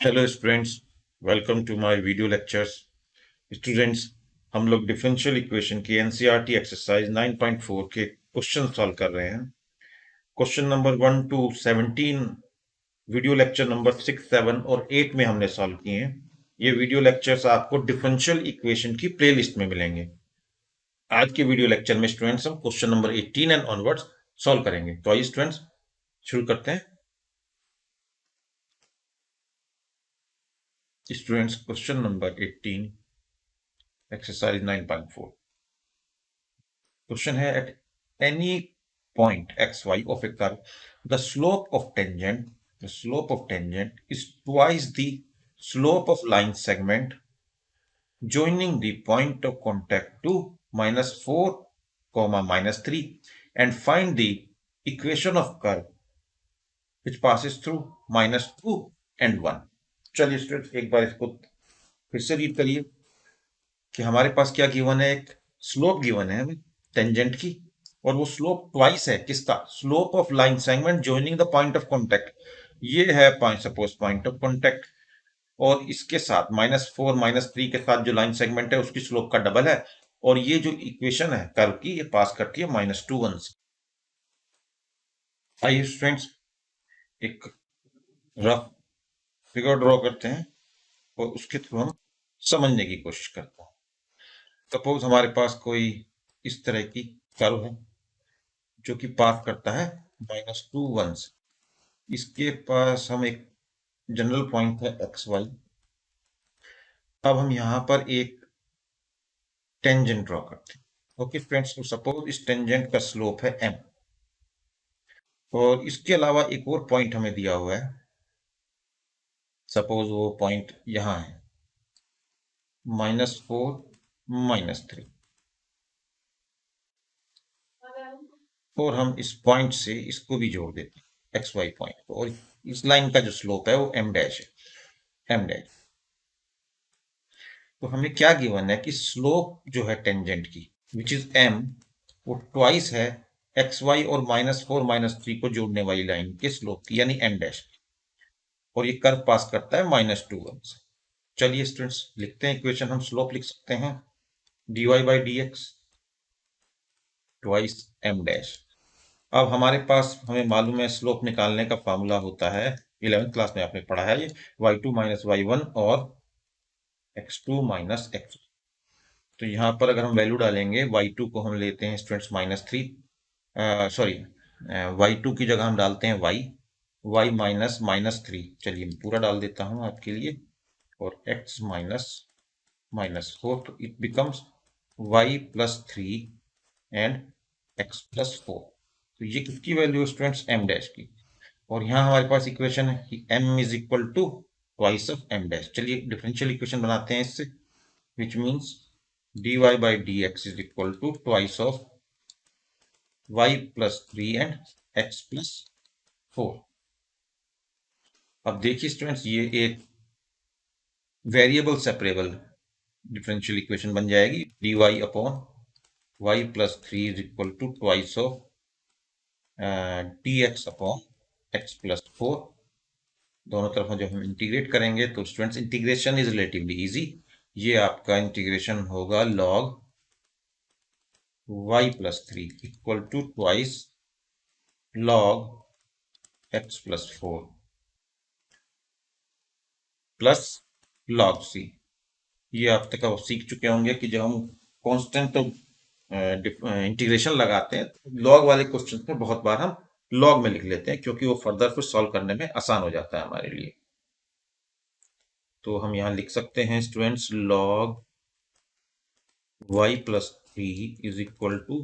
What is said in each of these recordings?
Hello students, welcome to my video lectures. Students, हम लोग differential equation की NCERT exercise 9.4 के क्वेश्चन सॉल्व कर रहे हैं। Question number 1 to 17 video lecture number 6, 7 और 8 में हमने सॉल्व किए हैं। ये वीडियो लेक्चर्स आपको डिफरेंशियल इक्वेशन की प्लेलिस्ट में मिलेंगे। आज के वीडियो लेक्चर में स्टूडेंट्स हम question number 18 and onwards solve करेंगे। तो आइए स्टूडेंट्स शुरू करते हैं। Students, question number 18 exercise 9.4 question है, at any point xy of a curve, the slope of tangent is twice the slope of line segment joining the point of contact to -4, -3, and find the equation of curve which passes through -2 and 1। चलिए students, एक बार इसको फिर से read करिए कि हमारे पास क्या given है। एक स्लोप गिवन है हमें टेंजेंट की, और वो स्लोप ट्वाइस है किसका? Slope of line segment joining the point of contact. ये है point, suppose point of contact, और इसके साथ -4 -3 के साथ जो लाइन सेगमेंट है उसकी स्लोप का डबल है। और ये जो इक्वेशन है कर्व की, ये पास करती है -2 1 से। आइए स्टूडेंट्स, एक रफ फिगर ड्रॉ करते हैं और उसके थ्रू हम समझने की कोशिश करते हैं। सपोज हमारे पास कोई इस तरह की कर्व है जो कि पास करता है -2 1 से। इसके पास हम एक जनरल पॉइंट है एक्स वाई। अब हम यहां पर एक टेंजेंट ड्रॉ करते हैं। ओके फ्रेंड्स, तो सपोज इस टेंजेंट का स्लोप है m, और इसके अलावा एक और पॉइंट हमें दिया हुआ है। सपोज वो पॉइंट यहां है -4 -3, और हम इस पॉइंट से इसको भी जोड़ देते हैं एक्स वाई पॉइंट को, और इस लाइन का जो स्लोप है वो m डैश है, m डैश। तो हमें क्या गिवन है कि स्लोप जो है टेंजेंट की विच इज m, वो ट्वाइस है एक्स वाई और -4 -3 को जोड़ने वाली लाइन के स्लोप की, यानी m डैश, और ये कर्व पास करता है -2 1 से। चलिए स्टूडेंट्स, लिखते हैं इक्वेशन। हम स्लोप लिख सकते हैं dy by D x twice m dash. अब हमारे पास, हमें मालूम है स्लोप निकालने का फॉर्मूला होता है, 11th क्लास में आपने पढ़ा है ये, y2 - y1 और x2 - x। तो यहाँ पर अगर हम वैल्यू डालेंगे, y2 को हम लेते हैं स्टूडेंट्स -3, सॉरी, y2 की जगह हम डालते हैं y -3। चलिए मैं पूरा डाल देता हूँ आपके लिए, और x -4, तो it becomes y +3 and x +4। तो ये किसकी वैल्यू है स्टूडेंट्स? m डैश की। और यहाँ हमारे पास इक्वेशन है कि m is equal to twice of m dash. चलिए डिफरेंशियल इक्वेशन बनाते हैं इससे, which means dy by D X is equal to twice of y +3 and x +4। अब देखिए स्टूडेंट्स, ये एक वेरिएबल सेपरेबल डिफरेंशियल इक्वेशन बन जाएगी। dy upon y +3 is equal to twice of dx upon x +4। दोनों तरफ जब हम इंटीग्रेट करेंगे तो students integration is relatively easy. ये आपका इंटीग्रेशन होगा log y +3 equal to twice log x +4 plus log c। ये आप तक आप सीख चुके होंगे कि जब हम कांस्टेंट इंटीग्रेशन लगाते हैं लॉग वाले क्वेश्चन में बहुत बार हम लॉग में लिख लेते हैं, क्योंकि वो फर्दर फिर सॉल्व करने में आसान हो जाता है हमारे लिए। तो हम यहाँ लिख सकते हैं students, log y +3 is equal to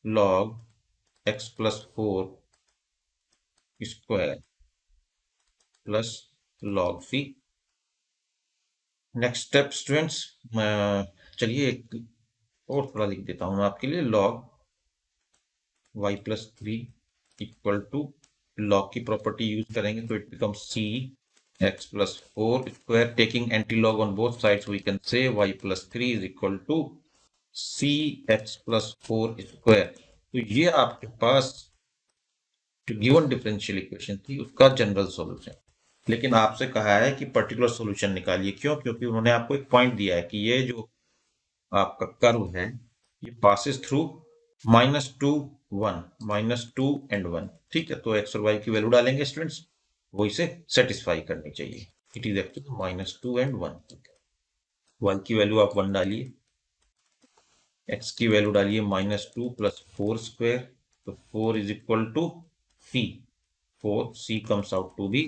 log x +4 square plus log c। Next step students, चलिए एक और थोड़ा लिख देता हूं मैं आपके लिए। log y +3 equal to, log की प्रॉपर्टी यूज करेंगे तो it becomes c x +4 square, taking anti log on both sides we can say y +3 is equal to c x +4 square. तो ये आपके पास जो गिवन डिफरेंशियल इक्वेशन थी उसका general solution. लेकिन आपसे कहा है कि पर्टिकुलर सॉल्यूशन निकालिए। क्यों? क्योंकि उन्होंने आपको एक पॉइंट दिया है कि ये जो आपका कर्व है ये पासिस थ्रू -2 1 -2 एंड 1। ठीक है, तो एक्स और वाई की वैल्यू डालेंगे स्टूडेंट्स, वो इसे सेटिस्फाई करनी चाहिए। It is actually -2 and 1। Y की वैल्यू आप 1 डालिए, एक्स की वैल्यू डालिए -2 + 4 स्क्वायर, तो 4 is equal to C. 4 C comes out to be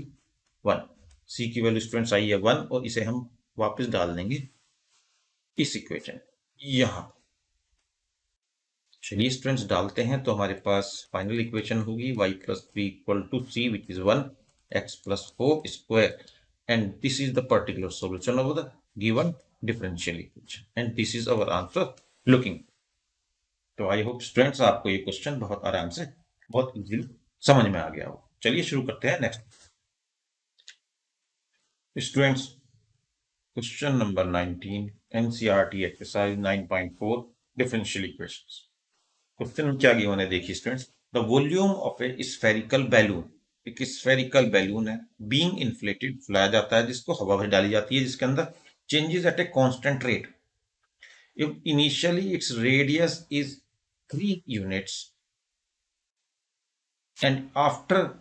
1। C की वैल्यू स्टूडेंट्स आई है 1 और इसे हम वापस डाल देंगे इस इक्वेशन यहां। चलिए स्टूडेंट्स डालते हैं, तो हमारे पास फाइनल इक्वेशन होगी y + 3 = c, which is 1, x + 4 square, and this is the particular solution of the given differential equation, and this is our answer looking. तो आई होप स्टूडेंट्स आपको ये क्वेश्चन बहुत आराम से, बहुत इजीली समझ में आ गया हो। चलिए शुरू करते हैं next students. Question number 19, NCERT exercise 9.4, differential equations. Question में क्या गिवन है देखिए students. The volume of A spherical balloon, एक स्फेरिकल बैलून है, बीइंग इन्फ्लेटेड, फुलाया जाता है, जिसको हवा भर डाली जाती है, जिसके अंदर changes at a constant rate. If initially its radius is 3 units and after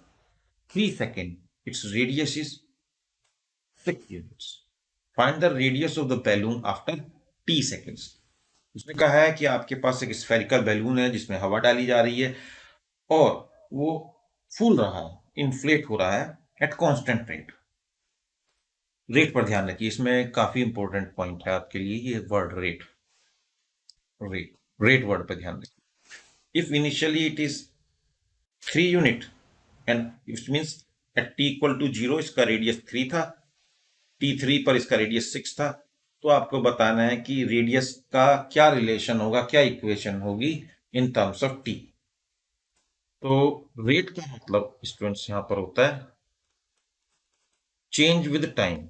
3 seconds its radius is 6 units, find the radius of the balloon after t seconds। उसने कहा है कि आपके पास एक स्फेरिकल बैलून है जिसमें हवा डाली जा रही है और वो फूल रहा है, इन्फ्लेट हो रहा है एट कांस्टेंट रेट। रेट पर ध्यान रखिए, इसमें काफी इंपॉर्टेंट पॉइंट है आपके लिए ये वर्ड रेट। रेट वर्ड पर ध्यान रखिए। If initially it is 3 unit and it means at t = 0 इसका रेडियस 3 था, t3 पर इसका रेडियस 6 था, तो आपको बताना है कि रेडियस का क्या रिलेशन होगा, क्या इक्वेशन होगी इन टर्म्स ऑफ t। तो रेट का मतलब स्टूडेंट्स यहां पर होता है change with time,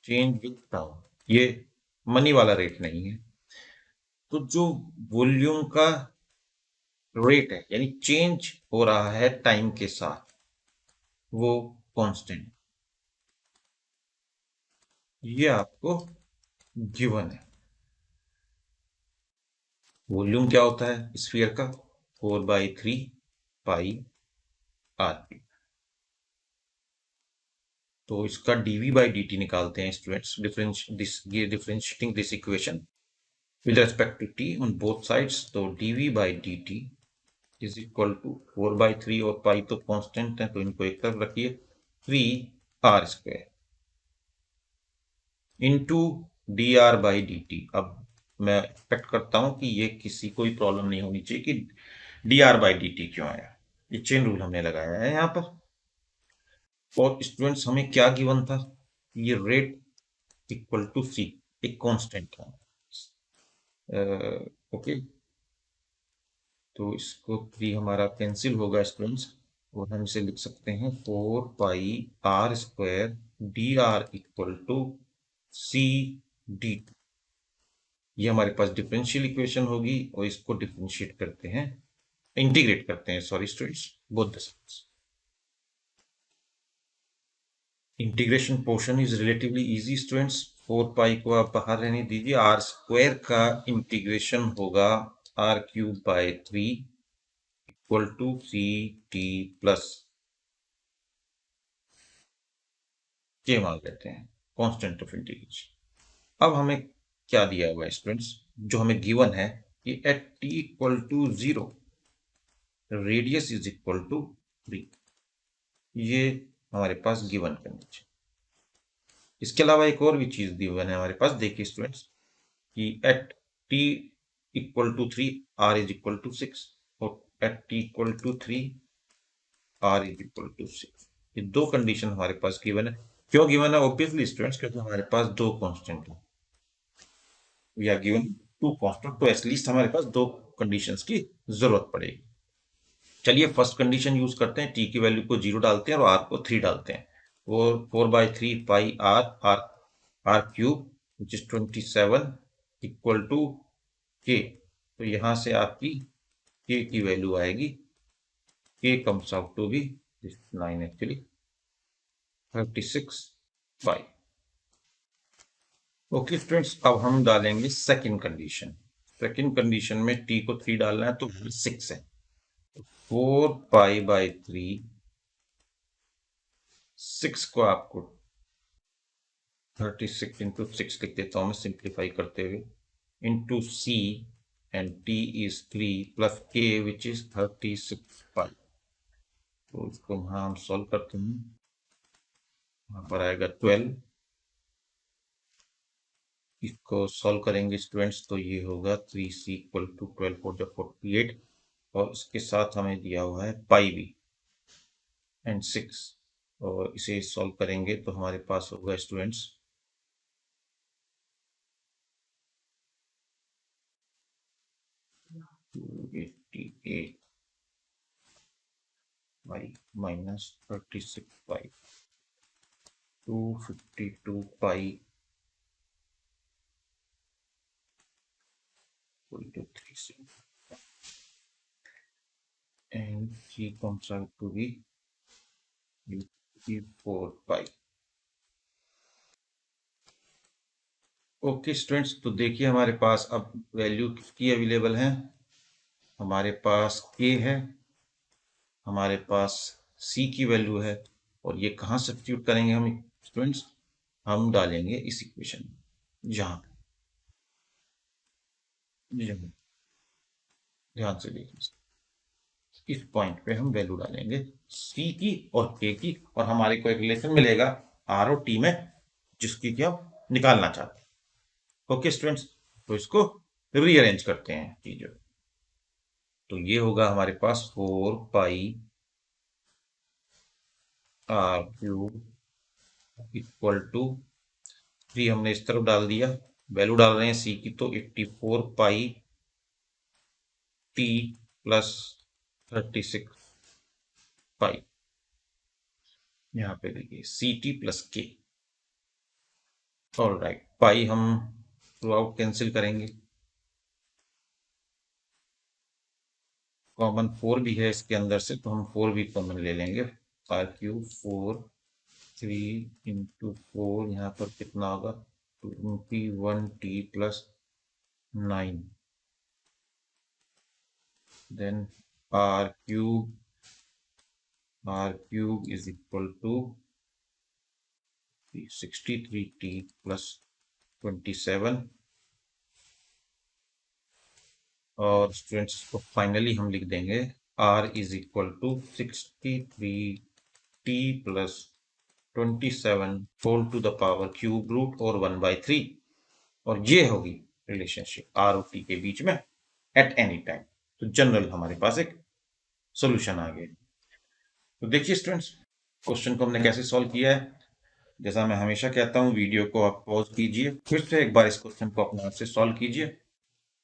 change with time, ये मनी वाला रेट नहीं है। तो जो वॉल्यूम का रेट है यानी चेंज हो रहा है टाइम के साथ, वो कांस्टेंट, ये आपको गिवन है। वॉल्यूम क्या होता है स्फीयर का? 4/3 पाई आर। तो इसका dv/dt निकालते हैं students, differentiating this equation with respect to t on both sides। तो dv/dt इज इक्वल टू 4/3 और पाई तो कांस्टेंट है तो इनको एक तरफ रखिए, 3r² इंटू dr/dt। अब मैं एक्सपेक्ट करता हूं कि ये किसी कोई प्रॉब्लम नहीं होनी चाहिए कि dr/dt क्यों आया, ये चेन रूल हमने लगाया है यहाँ पर। और स्टूडेंट्स हमें क्या गिवन था, ये रेट इक्वल टू सी, एक कांस्टेंट था। ओके, तो इसको 3 हमारा कैंसिल होगा स्टूडेंट्स, और हम इसे लिख सकते हैं 4πr² dr equal to C D. ये हमारे पास डिफरेंशियल इक्वेशन होगी और इसको डिफरेंशिएट करते हैं, इंटीग्रेट करते हैं, sorry students, both the sides. Integration portion is relatively easy students. 4 पाई को आप बाहर रहने दीजिए, r² का इंटीग्रेशन होगा r³/3 equal to C T plus K मान लेते हैं, कांस्टेंट ऑफ इंटीग्रेशन। अब हमें क्या दिया हुआ है स्टूडेंट्स, जो हमें गिवन है कि at t = 0 radius is equal to 3, ये हमारे पास गिवन कंडीशन। इसके अलावा एक और भी चीज दी हुई है हमारे पास, देखिए स्टूडेंट्स कि at t = 3 r is equal to 6 और at t = 3 r is equal to 6। ये दो कंडीशन हमारे पास गिवन है। क्यों गिवन है? ऑब्वियसली स्टूडेंट्स क्योंकि हमारे पास दो कांस्टेंट है, we are given two constant, तो एटलीस्ट हमारे पास दो कंडीशंस की जरूरत पड़ेगी। चलिए फर्स्ट कंडीशन यूज करते हैं, टी की वैल्यू को 0 डालते हैं और आर को 3 डालते हैं। 4/3 pi R, r³ which is 27 equal to K. तो यहां से आपकी के की वैल्यू आएगी, K comes out to be this 9 actually 36 pi. Okay students, अब हम डालेंगे सेकंड कंडीशन। सेकंड कंडीशन में t को 3 डालना है तो 6 है, 4 पाई बाई 3, 6 को आपको 36 इंटू 6 लिख देता हूं मैं सिंप्लीफाई करते हुए, into c and t is 3 plus k which is 36 पाई। तो इसको हम सॉल्व करते हैं, वहां पर आएगा 12। इसको सॉल्व करेंगे स्टूडेंट्स तो ये होगा 3c इक्वल टू 12 4 जो 48, और इसके साथ हमें दिया हुआ है पाई भी एंड 6, और इसे सॉल्व करेंगे तो हमारे पास होगा students 288 pi minus 36 pi 252 pi to 3c and g comes out to be 4 pi. Okay students, तो देखिए हमारे पास अब वैल्यू किसकी अवेलेबल है, हमारे पास k है, हमारे पास c की वैल्यू है, और ये कहाँ सब्स्टिट्यूट करेंगे हम स्टूडेंट्स, हम डालेंगे इस इक्वेशन में, जहां ध्यान से देखिए इस पॉइंट पे हम वैल्यू डालेंगे c की और k की, और हमारे को एक रिलेशन मिलेगा r और t में जिसकी कि हम निकालना चाहते हैं। ओके स्टूडेंट्स, तो इसको रीअरेंज करते हैं चीजों, तो ये होगा हमारे पास 4 पाई r क्यूब इक्वल टू 3 हमने इस तरफ डाल दिया, वैल्यू डाल रहे हैं c की तो 84 पाई t प्लस 36 पाई, यहाँ पे देखिए सी टी प्लस के। ऑल राइट, पाई हम थ्रू आउट कैंसिल करेंगे, कॉमन 4 भी है इसके अंदर से तो हम 4 भी कॉमन ले लेंगे, आर क्यूब 4 3 इंटू 4, यहाँ पर कितना होगा 21 T plus 9, then R cube is equal to 63 T plus 27, और स्टूडेंट्स को फाइनली हम लिख देंगे r is equal to 63 T plus 27 whole to the power cube root और 1/3, और ये होगी रिलेशनशिप r और t के बीच में एट एनी टाइम। तो जनरल हमारे पास एक सॉल्यूशन आ गया। तो देखिए स्टूडेंट्स, क्वेश्चन को हमने कैसे सॉल्व किया है, जैसा मैं हमेशा कहता हूं वीडियो को आप पॉज कीजिए, फिर से एक बार इस क्वेश्चन को अपने आप से सॉल्व कीजिए,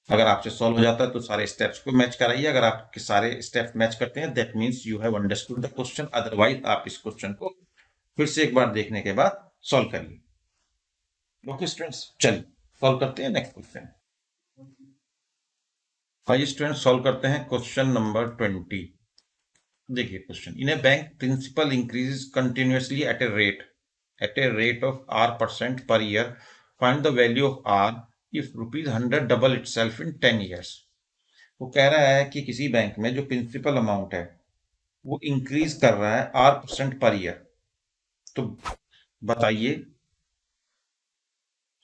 अगर आपसे सॉल्व हो जाता है तो सारे स्टेप्स को मैच कराइए, अगर आपके सारे स्टेप्स मैच करते हैं that means you have understood the question, otherwise आप इस क्वेश्चन को फिर से एक बार देखने के बाद सॉल्व करिए। ओके स्टूडेंट्स, चलिए सॉल्व करते हैं नेक्स्ट क्वेश्चन। आइए स्टूडेंट्स सॉल्व करते हैं क्वेश्चन नंबर 20। देखिए question, in a bank principal increases continuously at a rate of r% per year, find the value of r if ₹100 double itself in 10 years। वो कह रहा है कि किसी बैंक में जो प्रिंसिपल अमाउंट है वो इंक्रीज कर रहा है r% पर ईयर, तो बताइए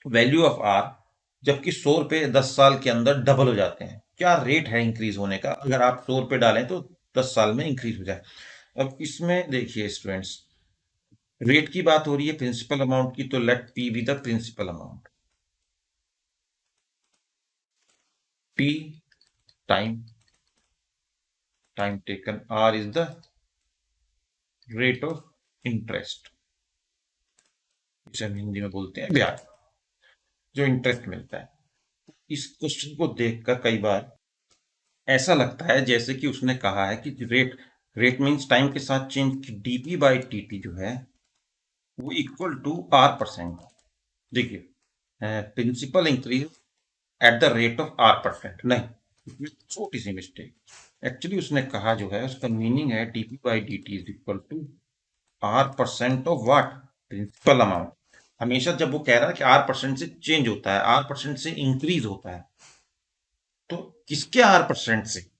वैल्यू ऑफ r, जबकि 100 रुपए 10 साल के अंदर डबल हो जाते हैं, क्या रेट है इंक्रीज होने का, अगर आप 100 रुपए डालें तो 10 साल में इंक्रीज हो जाए। अब इसमें देखिए स्टूडेंट्स, रेट की बात हो रही है प्रिंसिपल अमाउंट की, तो let P be the principal amount, P time taken, R is the rate of interest, इसे हम हिंदी में बोलते हैं ब्याज, जो इंटरेस्ट मिलता है। इस क्वेश्चन को देखकर कई बार ऐसा लगता है जैसे कि उसने कहा है कि रेट मींस टाइम के साथ चेंज, डीपी बाई टीटी जो है वो इक्वल टू r%। देखिए principal increase at the rate of r%, नहीं, इसमें छोटी सी मिस्टेक। एक्चुअली उसने कहा जो है उसका मीनिंग है dp by D T is equal to R% of what, principal amount. हमेशा जब वो कह रहा है कि R% से चेंज होता है, R% से इंक्रीज होता है, तो किसके R% से?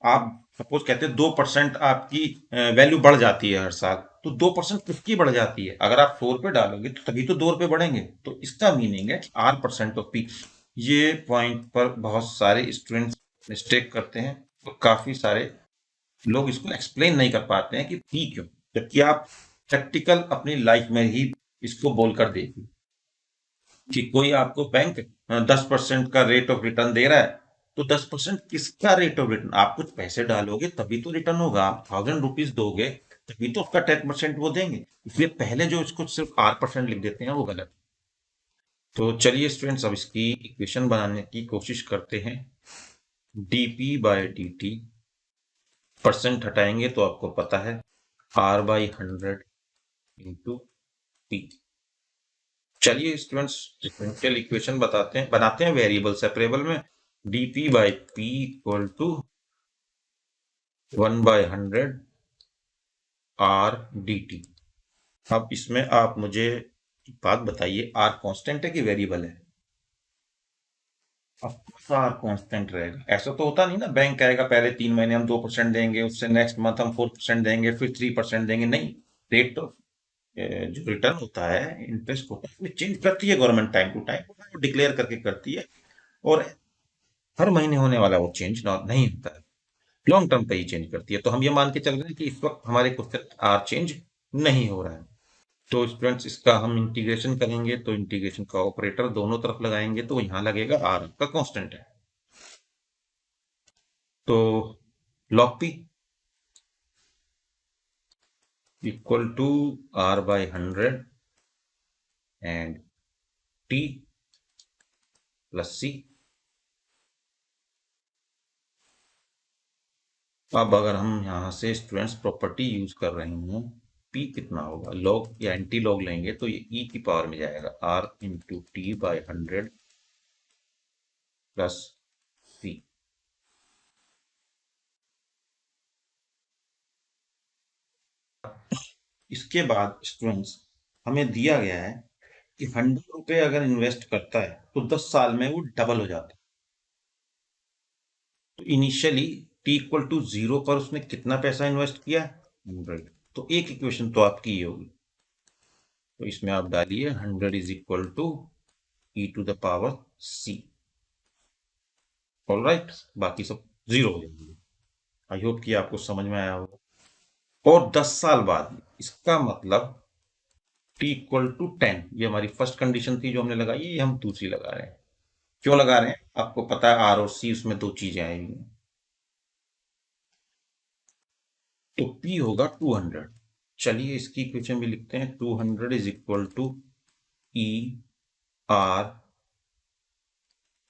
आप सपोज कहते हैं 2% आपकी वैल्यू बढ़ जाती है हर साल, तो 2% किसकी बढ़ जाती है? अगर आप 100 रुपए डालोगे तो तभी तो 2 रुपए बढ़ेंगे। तो इसका मीनिंग है कि R% ऑफ पी। ये पॉइंट पर बहुत सारे स्टूडेंट्स मिस्टेक करते हैं, तो काफी सारे लोग इसको एक्सप्लेन नहीं कर पाते हैं कि पी क्यों, जबकि आप प्रैक्टिकल अपनी लाइफ में ही इसको बोलकर देखिए कि कोई आपको बैंक 10% का रेट ऑफ रिटर्न दे रहा है, तो 10% किसका रेट ऑफ रिटर्न? आप कुछ पैसे डालोगे तभी तो रिटर्न होगा। आप 1000 रुपीज दोगे तभी तो उसका 10% वो देंगे। इसलिए पहले जो इसको सिर्फ R% लिख देते हैं वो गलत। तो चलिए स्टूडेंट्स, अब इसकी इक्वेशन बनाने की कोशिश करते हैं। dp by D T, percent हटाएंगे तो आपको पता है R/100 इंटू पी। चलिए स्टूडेंट्स, डिफरेंशियल इक्वेशन बनाते हैं वेरिएबल सेपरेबल में। dp by P equal to 1/100 R dt। अब इसमें आप मुझे एक बात बताइए, R कांस्टेंट है कि वेरिएबल है? ऑफ कोर्स R कांस्टेंट रहेगा। ऐसा तो होता नहीं ना, बैंक कहेगा पहले 3 महीने हम 2% देंगे, उससे नेक्स्ट मंथ हम 4% देंगे, फिर 3% देंगे। नहीं, रेट ऑफ जो रिटर्न होता है, इंटरेस्ट होता है, उसमें चेंज करती है government time to time, declare करके करती है। और हर महीने होने वाला वो चेंज नहीं होता है, लॉन्ग टर्म पे ही चेंज करती है। तो हम ये मान के चल रहे हैं कि इस वक्त हमारे क्वेश्चन आर चेंज नहीं हो रहा है। तो स्टूडेंट्स, इसका हम इंटीग्रेशन करेंगे, तो इंटीग्रेशन का ऑपरेटर दोनों तरफ लगाएंगे तो यहाँ लगेगा आर का कांस्टेंट है। तो log p equal to R/100 and t plus c। अब अगर हम यहाँ से स्टूडेंट्स प्रॉपर्टी यूज कर रहे हैं, p कितना होगा, लॉग या एंटी लॉग लेंगे तो ये e की पावर में जाएगा, r into T by 100 plus c। इसके बाद स्टूडेंट्स, हमें दिया गया है कि 100 रुपए अगर इन्वेस्ट करता है तो 10 साल में वो डबल हो जाता है। तो इनिशियली t इक्वल टू 0 पर उसने कितना पैसा इन्वेस्ट किया? 100। तो एक इक्वेशन तो आपकी ये होगी। तो इसमें आप डालिए 100 is equal to e to the power c। Alright, बाकी सब 0 हो जाएंगे। आई होप कि आपको समझ में आया होगा। और 10 साल बाद, इसका मतलब t इक्वल टू 10, ये हमारी फर्स्ट कंडीशन थी जो हमने लगाई, ये हम दूसरी लगा रहे हैं। क्यों लगा रहे हैं? आपको पता है आर और सी, उसमें दो चीजें आएंगी। तो P होगा 200। चलिए इसकी इक्वेशन भी लिखते हैं। 200 is equal to E R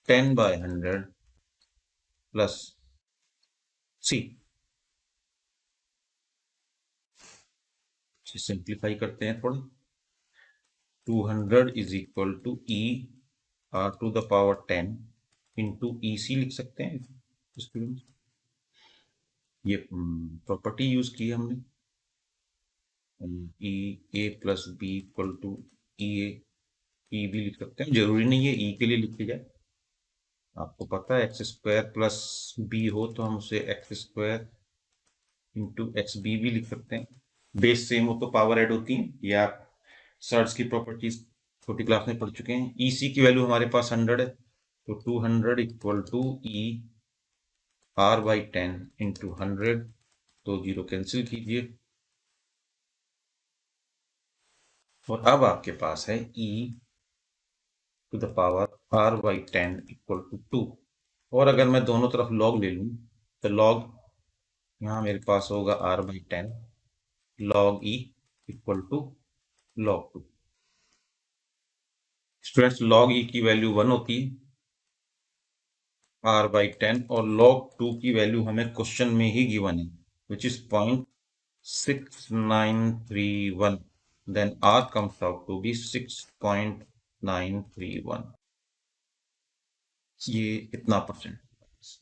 10/100 plus C. Simplify करते हैं थोड़ा। 200 is equal to E R to the power 10 into E C लिख सकते हैं स्टूडेंट। ये प्रॉपर्टी यूज की है हमने, ई ए प्लस बी इक्वल टू ई ए। ई भी लिख सकते हैं, जरूरी नहीं है ई के लिए लिखी जाए। आपको पता है एक्स स्क्वायर प्लस बी हो तो हम उसे X square into X B भी लिख सकते हैं। बेस सेम हो तो पावर ऐड होती है, ये आप सर्च की प्रॉपर्टीज छोटी क्लास में पढ़ चुके हैं। ई सी की वैल्यू हमारे पास 100 है, तो 200 equal to E R/10 into 100। तो 0 कैंसिल कीजिए, और अब आपके पास है e to the power R/10 equal to 2। और अगर मैं दोनों तरफ लॉग ले लूं, तो लॉग यहाँ मेरे पास होगा R/10 log e equal to log 2। Students, log e की वैल्यू 1 होती है R/10, और log 2 की वैल्यू हमें क्वेश्चन में ही गिवन है, which is 0.6931। Then R comes out to be 6.931। ये कितना परसेंट?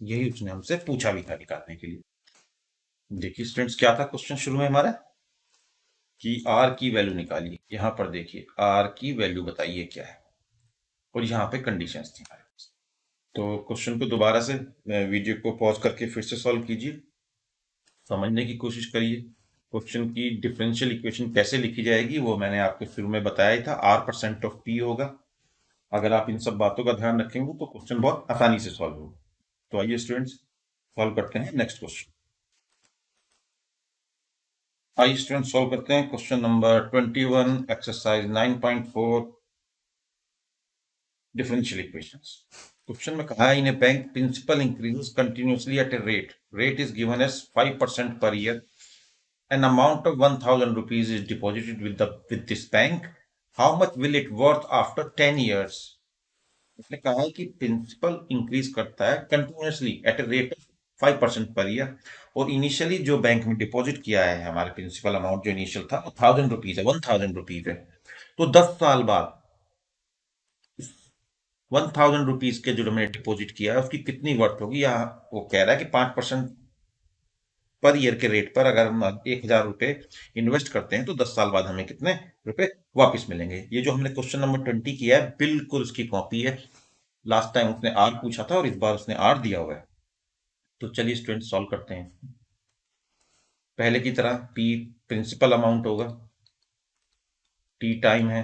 यही उसने हमसे पूछा भी था निकालने के लिए। देखिए स्टूडेंट्स, क्या था क्वेश्चन शुरू में हमारा कि आर की वैल्यू निकालिए। यहाँ पर देखिए आर की वैल्यू बताइए क्या है, और यहाँ पे कंडीशंस थी हमारे पास। तो क्वेश्चन को दोबारा से वीडियो को पॉज करके फिर से सॉल्व कीजिए, समझने की कोशिश करिए। क्वेश्चन की डिफरेंशियल इक्वेशन कैसे लिखी जाएगी वो मैंने आपको शुरू में बताया ही था, R% ऑफ P होगा। अगर आप इन सब बातों का ध्यान रखेंगे तो क्वेश्चन बहुत आसानी से सॉल्व होगा। तो आइए स्टूडेंट्स सॉल्व करते हैं नेक्स्ट क्वेश्चन। आइए स्टूडेंट सॉल्व करते हैं question number 21, exercise 9.4, differential equations. Question में कहा है in a bank principal increases continuously at a rate is given as 5% per year. An amount of 1000 rupees is deposited with this bank. How much will it worth after 10 years? इसने कहा है कि principal increase करता है continuously at a rate of 5% per year, और initially जो bank में deposit किया है हमारे प्रिंसिपल अमाउंट जो इनिशियल था वो 1000 रुपीज है, 1000 रुपीज है। तो 10 साल बाद 1000 रुपीज के जो मैंने डिपॉजिट किया है उसकी कितनी वर्थ होगी, या वो कह रहा है कि 5% पर ईयर के रेट पर अगर हम 1000 रुपए इन्वेस्ट करते हैं तो 10 साल बाद हमें कितने रुपए वापस मिलेंगे। ये जो हमने क्वेश्चन नंबर 20 किया है बिल्कुल उसकी कॉपी है। लास्ट टाइम उसने आर पूछा था और इस बार उसने आर दिया हुआ है। तो चलिए स्टूडेंट सॉल्व करते हैं। पहले की तरह पी प्रिंसिपल अमाउंट होगा, टी टाइम है,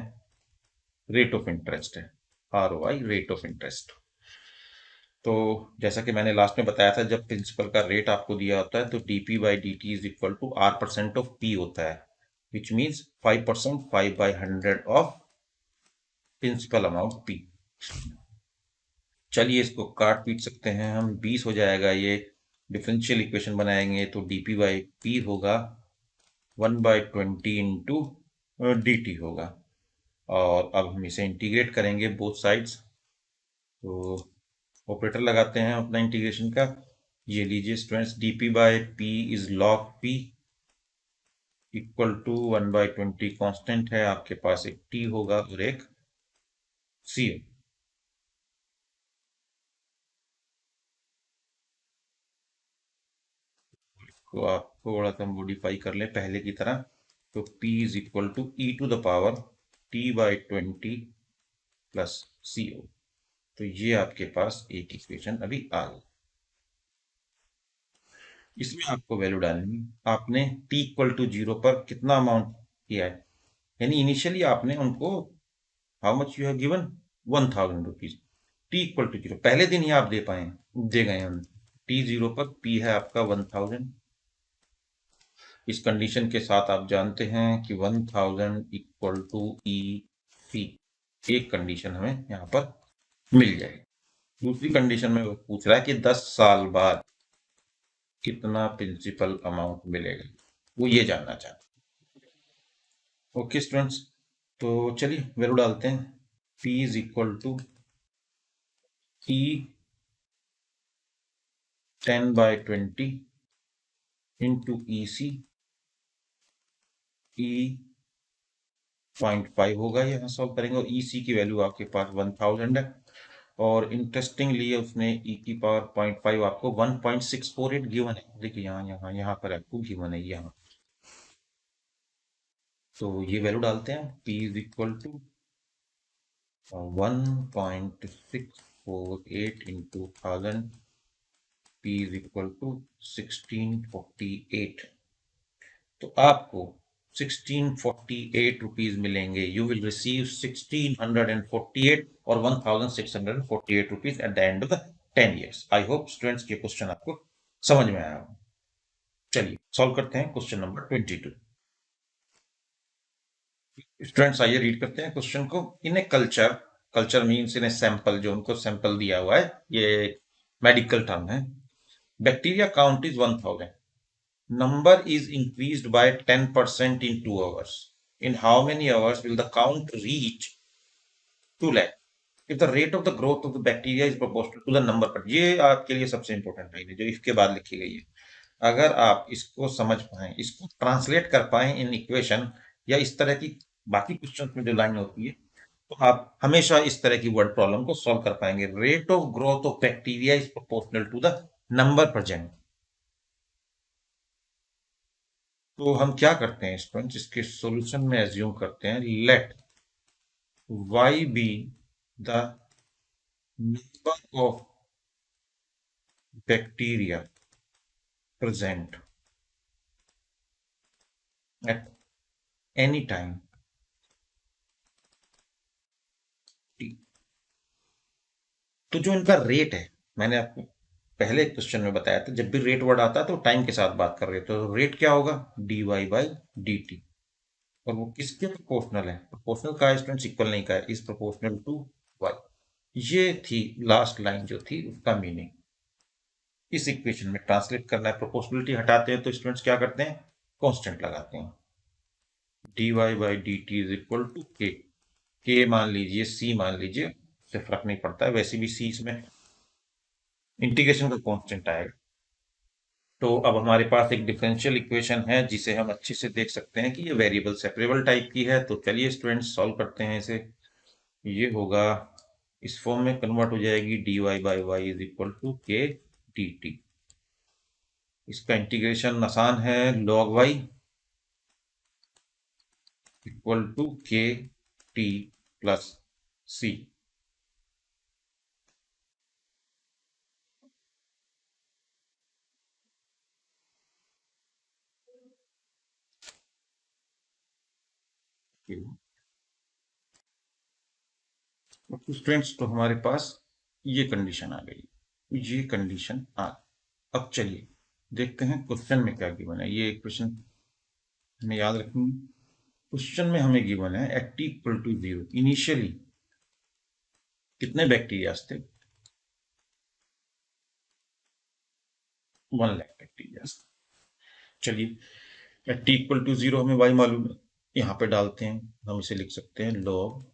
रेट ऑफ इंटरेस्ट है, ROI रेट ऑफ इंटरेस्ट। तो जैसा कि मैंने लास्ट में बताया था, जब प्रिंसिपल का रेट आपको दिया होता है तो dp/dt इज इक्वल टू R%ऑफ P होता है, which means 5%, 5/100 of principal amount P। चलिए इसको काट पीट सकते हैं हम, 20 हो जाएगा। ये डिफरेंशियल इक्वेशन बनाएंगे तो dp/P होगा 1/20 इंटू dt होगा, और अब हम इसे इंटीग्रेट करेंगे बोथ साइड्स। तो ऑपरेटर लगाते हैं अपना इंटीग्रेशन का। ये लीजिए students, dp/P is log P equal to 1/20 constant है, आपके पास एक t होगा और एक c। को आप थोड़ा सा मॉडिफाई कर लें पहले की तरह, तो p is equal to e⁻t/20 plus co। तो ये आपके पास एक इक्वेशन अभी आ गई। इसमें आपको वैल्यू डालनी, आपने t इक्वल टू 0 पर कितना अमाउंट किया है, यानी इनिशियली आपने उनको how much you have given 1000 rupees. T equal to 0 पहले दिन ही आप दे गए हम। टी 0 पर p है आपका 1000। इस कंडीशन के साथ आप जानते हैं कि 1000 इक्वल टू ई सी, एक कंडीशन हमें यहाँ पर मिल जाएगी। दूसरी कंडीशन में वो पूछ रहा है कि 10 साल बाद कितना प्रिंसिपल अमाउंट मिलेगा, वो ये जानना चाहते हैं। ओके स्टूडेंट्स, तो चलिए वैल्यू डालते हैं। p is equal to E 10/20 into E C, E 0.5 होगा, यहाँ सॉल्व करेंगे, और ई सी की वैल्यू आपके पास 1000 है, और इंटरेस्टिंगली उसने ई की पावर 0.5 आपको 1.648 गिवन है। देखिए यहाँ यहाँ यहाँ पर आपको गिवन है यहाँ। तो ये वैल्यू डालते हैं, p is equal to 1.648 into 1000, p is equal to 1648। तो आपको 1648 रुपीज मिलेंगे। यू विल रिसीव 1648 और 1648 rupees at the end of the 10 years. I hope students ये क्वेश्चन आपको समझ में आया हो। चलिए सॉल्व करते हैं क्वेश्चन नंबर 22। स्टूडेंट्स आइए रीड करते हैं क्वेश्चन को। In a culture, culture means in a sample, जो उनको सैंपल दिया हुआ है ये मेडिकल टर्म है। Bacteria count is 1000, number is increased by 10% in 2 hours. In how many hours will the count reach 2 lakh if the rate of the growth of the bacteria is proportional to the number? पर ये आपके लिए सबसे important line है जो इसके बाद लिखी गई है। अगर आप इसको समझ पाए, इसको ट्रांसलेट कर पाए इन इक्वेशन, या इस तरह की बाकी क्वेश्चन में जो लाइन होती है तो आप हमेशा इस तरह की वर्ड प्रॉब्लम को सॉल्व कर पाएंगे। Rate of growth of bacteria is proportional to the number present. तो हम क्या करते हैं स्टूडेंट्स, इसके सॉल्यूशन में एज्यूम करते हैं let y be the number of bacteria present at any time t। तो जो इनका रेट है, मैंने आपको पहले क्वेश्चन में बताया था, जब भी रेट वर्ड आता है तो टाइम के साथ बात कर रहे हैं, तो रेट क्या होगा, dy बाई डी टी। और वो किसके प्रोपोर्शनल है, प्रोपोर्शनल का स्टूडेंट इक्वल नहीं का है, इज प्रोपोर्शनल टू y। ये थी लास्ट लाइन जो थी उसका मीनिंग। इस इक्वेशन में ट्रांसलेट करना है, प्रोपोर्शनलिटी हटाते हैं तो स्टूडेंट्स क्या करते हैं, कांस्टेंट लगाते हैं। dy by D T is equal to K मान लीजिए, सी मान लीजिए, उससे फर्क नहीं पड़ता है, वैसे भी सी इसमें इंटीग्रेशन का कांस्टेंट आएगा। तो अब हमारे पास एक डिफरेंशियल इक्वेशन है जिसे हम अच्छे से देख सकते हैं कि ये वेरिएबल सेपरेबल टाइप की है। तो चलिए स्टूडेंट्स सॉल्व करते हैं इसे। ये होगा, इस फॉर्म में कन्वर्ट हो जाएगी, dy by Y is equal to K D T. इसका इंटीग्रेशन आसान है, log y equal to K T plus C. Students तो हमारे पास ये कंडीशन आ गई, ये कंडीशन आ। अब चलिए देखते हैं क्वेश्चन में क्या गिवन है। ये क्वेश्चन हमें याद रखेंगे। क्वेश्चन में हमें गिवन है at T equal to zero initially कितने बैक्टीरिया थे, 1 लाख बैक्टीरिया। चलिए at T equal to zero हमें वाई मालूम है, यहाँ पे डालते हैं, हम इसे लिख सकते हैं लॉग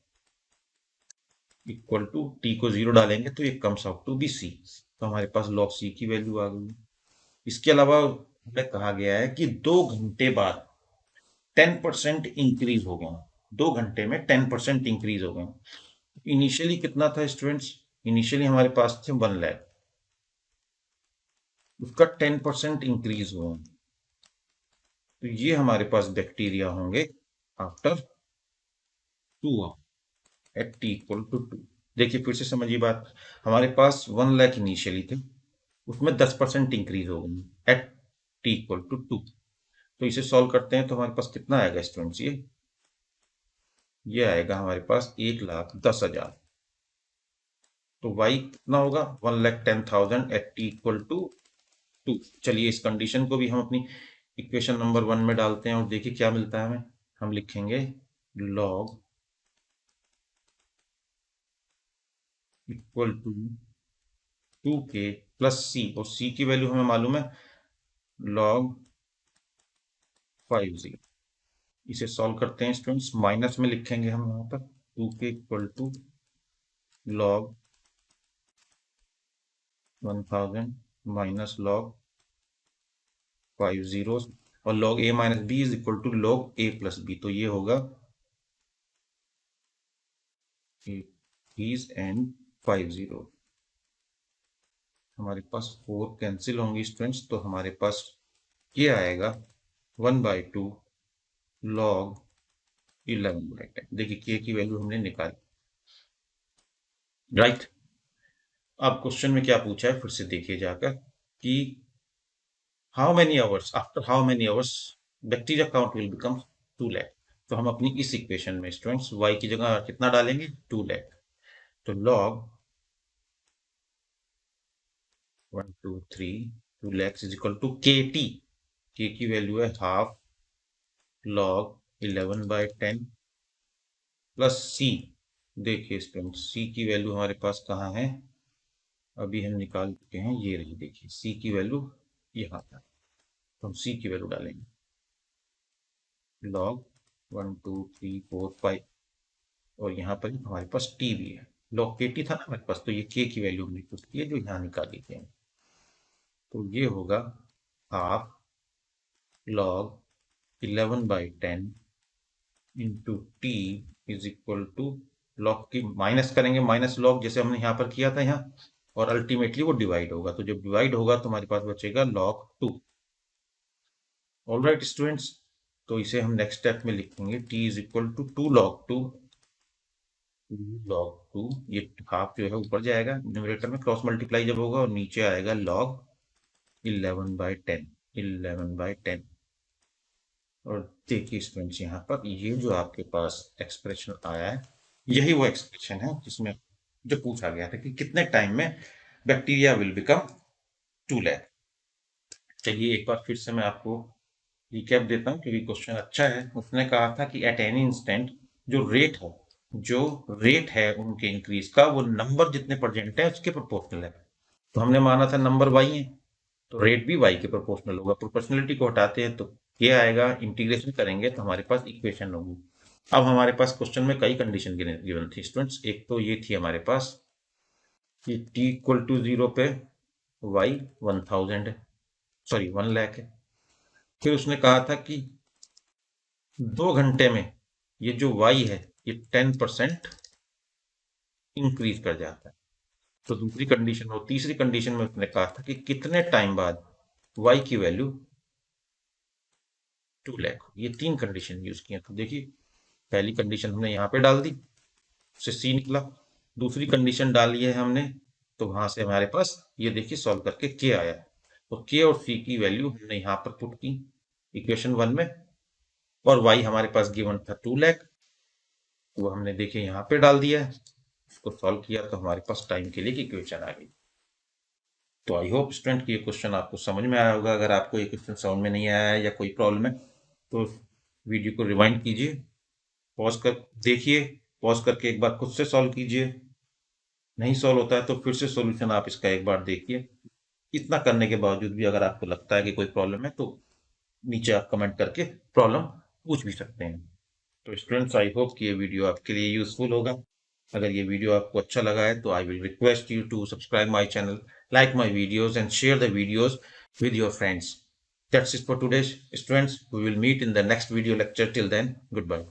इक्वल टू टी को जीरो डालेंगे तो ये comes out to be C. तो हमारे पास लॉग सी की वैल्यू आ गई। इसके अलावा हमें कहा गया है कि 2 घंटे बाद 10% इंक्रीज हो गए, 2 घंटे में 10% इंक्रीज हो गए। इनिशियली कितना था स्टूडेंट्स, इनिशियली हमारे पास थे 1 लाख, उसका 10% इंक्रीज हुआ, तो ये हमारे पास बैक्टीरिया होंगे after 2 at T equal to 2। देखिए फिर से समझिए बात, हमारे पास 1 लाख इनिशियली थे, उसमें 10% इंक्रीज हो गई एट टी इक्वल टू 2। तो इसे सॉल्व करते हैं तो हमारे पास कितना आएगा स्टूडेंट्स, ये आएगा हमारे पास 1,10,000। तो y कितना होगा, 1,10,000 एट टी इक्वल टू 2। चलिए इस कंडीशन को भी हम अपनी इक्वेशन नंबर 1 में डालते हैं और देखिए क्या मिलता है हमें। हम लिखेंगे log equal to 2k plus C, और सी की वैल्यू हमें मालूम है log 50। इसे सॉल्व करते हैं स्टूडेंट्स, माइनस में लिखेंगे हम यहाँ पर 2k equal to log 1000 minus log 50, और log a minus B is equal to log a plus B. तो ये होगा is एंड 50, हमारे पास 4 कैंसिल होंगे स्टूडेंट्स, तो हमारे पास ये आएगा 1/2 log 11/10। देखिए के की वैल्यू हमने निकाली, राइट। अब क्वेश्चन में क्या पूछा है फिर से देखिए जाकर कि how many hours after how many hours bacteria count will become 2 lakh. तो हम अपनी इस इक्वेशन में स्टूडेंट्स y की जगह कितना डालेंगे, 2 लाख। तो log 1 2 3 2 lakhs is equal to K T, के की वैल्यू है हाफ log 11/10 प्लस सी। देखिए स्टूडेंट सी की वैल्यू हमारे पास कहाँ है, अभी हम निकाल चुके हैं, ये रही। देखिए सी की वैल्यू यहाँ पर, तो हम सी की वैल्यू डालेंगे log 1 2 3 4 5, और यहाँ पर हमारे पास टी भी है, log के टी था ना हमारे पास, तो ये के की वैल्यू हमने पुट की है जो यहाँ निकाली थी। तो ये होगा half log 11/10 into T is equal to log की माइनस करेंगे, माइनस लॉग जैसे हमने यहाँ पर किया था यहाँ, और अल्टीमेटली वो डिवाइड होगा। तो जब डिवाइड होगा तो हमारे पास बचेगा log 2। ऑलराइट स्टूडेंट्स, तो इसे हम नेक्स्ट स्टेप में लिखेंगे t is equal to 2 log 2, 2 log 2, ये हाफ जो है ऊपर जाएगा न्यूमरेटर में, क्रॉस मल्टीप्लाई जब होगा, और नीचे आएगा log 11/10, 11/10। और देखिए स्टूडेंट्स, यहाँ पर ये जो आपके पास एक्सप्रेशन आया है, यही वो एक्सप्रेशन है जिसमें जो पूछा गया था कि कितने टाइम में बैक्टीरिया विल बिकम 2 lakh। चलिए एक बार फिर से मैं आपको रिकैप देता हूँ क्योंकि क्वेश्चन अच्छा है। उसने कहा था कि एट एनी इंस्टेंट जो रेट है उनके इंक्रीज का, वो नंबर जितने प्रेजेंट है उसके प्रोपोर्शनल है। तो हमने माना था नंबर वाई है, तो रेट भी वाई के प्रोपोर्शनल होगा। प्रोपोर्शनलिटी को हटाते हैं तो ये आएगा, इंटीग्रेशन करेंगे तो हमारे पास इक्वेशन होगी। अब हमारे पास क्वेश्चन में कई कंडीशन गिवन थी स्टूडेंट्स। एक तो ये थी हमारे पास कि t इक्वल टू 0 पे y 1000 है, सॉरी 1 लाख है। फिर उसने कहा था कि 2 घंटे में ये जो y है ये 10% इंक्रीज कर जाता है। तो दूसरी कंडीशन, और तीसरी कंडीशन में उसने कहा था कि कितने टाइम बाद y की वैल्यू 2 लाख। ये 3 कंडीशन यूज किया। तो देखिए पहली कंडीशन हमने यहाँ पे डाल दी, उससे सी निकला। दूसरी कंडीशन डाली है हमने, तो वहां से हमारे पास ये देखिए सॉल्व करके के आया। तो के और सी की वैल्यू हमने यहाँ पर पुट की इक्वेशन 1 में, और वाई हमारे पास गिवन था 2 लाख, तो हमने देखिए यहाँ पे डाल दिया है। उसको सॉल्व किया तो हमारे पास टाइम के लिए इक्वेशन आ गई। तो आई होप स्टूडेंट कि ये क्वेश्चन आपको समझ में आया होगा। अगर आपको ये क्वेश्चन समझ में नहीं आया है या कोई प्रॉब्लम है तो वीडियो को रिवाइंड कीजिए, पॉज कर देखिए, पॉज करके एक बार खुद से सॉल्व कीजिए। नहीं सॉल्व होता है तो फिर से सॉल्यूशन आप इसका एक बार देखिए। इतना करने के बावजूद भी अगर आपको लगता है कि कोई प्रॉब्लम है तो नीचे आप कमेंट करके प्रॉब्लम पूछ भी सकते हैं। तो स्टूडेंट्स, आई होप कि ये वीडियो आपके लिए यूजफुल होगा। अगर ये वीडियो आपको अच्छा लगा है तो I will request you to subscribe my channel, like my videos and share the videos with your friends. That's it for today, students. We will meet in the next video lecture. Till then, goodbye.